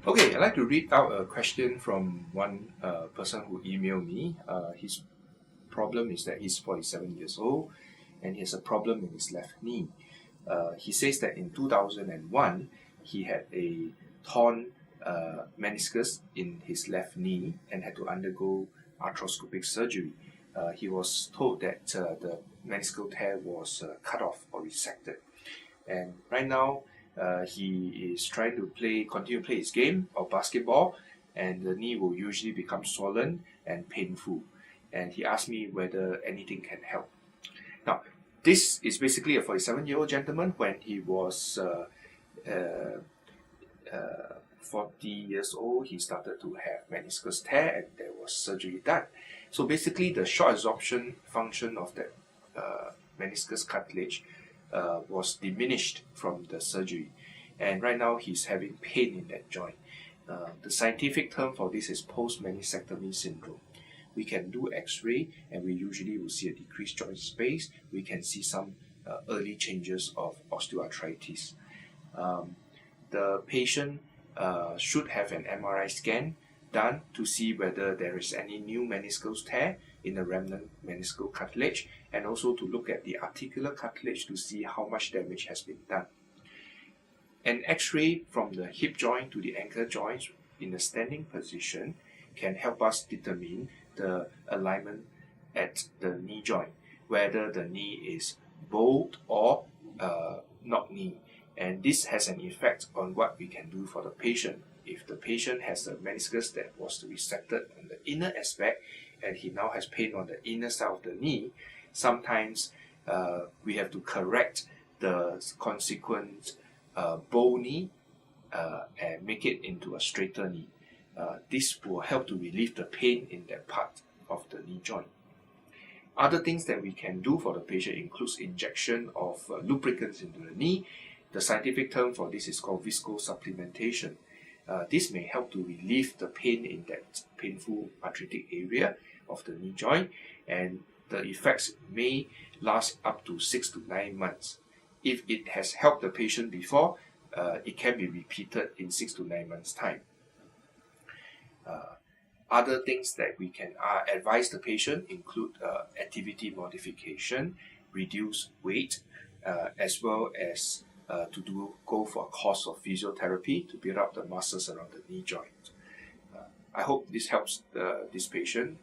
Okay, I'd like to read out a question from one person who emailed me. His problem is that he's 47 years old and he has a problem in his left knee. He says that in 2001, he had a torn meniscus in his left knee and had to undergo arthroscopic surgery. He was told that the meniscal tear was cut off or resected. And right now, he is trying to continue to play his game of basketball, and the knee will usually become swollen and painful. And he asked me whether anything can help. Now, this is basically a 47-year-old gentleman. When he was 40 years old, he started to have meniscus tear and there was surgery done. So basically, the short adsorption function of that meniscus cartilage was diminished from the surgery, and right now he's having pain in that joint. The scientific term for this is post-meniscectomy syndrome. We can do X-ray and we usually will see a decreased joint space. We can see some early changes of osteoarthritis. The patient should have an MRI scan done to see whether there is any new meniscus tear in the remnant meniscal cartilage, and also to look at the articular cartilage to see how much damage has been done. An X-ray from the hip joint to the ankle joints in the standing position can help us determine the alignment at the knee joint, whether the knee is bowed or not knee. And this has an effect on what we can do for the patient. If the patient has a meniscus that was resected on the inner aspect and he now has pain on the inner side of the knee, sometimes we have to correct the consequent bow knee and make it into a straighter knee. This will help to relieve the pain in that part of the knee joint. Other things that we can do for the patient includes injection of lubricants into the knee. The scientific term for this is called viscosupplementation. This may help to relieve the pain in that painful arthritic area of the knee joint, and the effects may last up to 6 to 9 months. If it has helped the patient before, it can be repeated in 6 to 9 months' time. Other things that we can advise the patient include activity modification, reduce weight, as well as to go for a course of physiotherapy to build up the muscles around the knee joint. I hope this helps this patient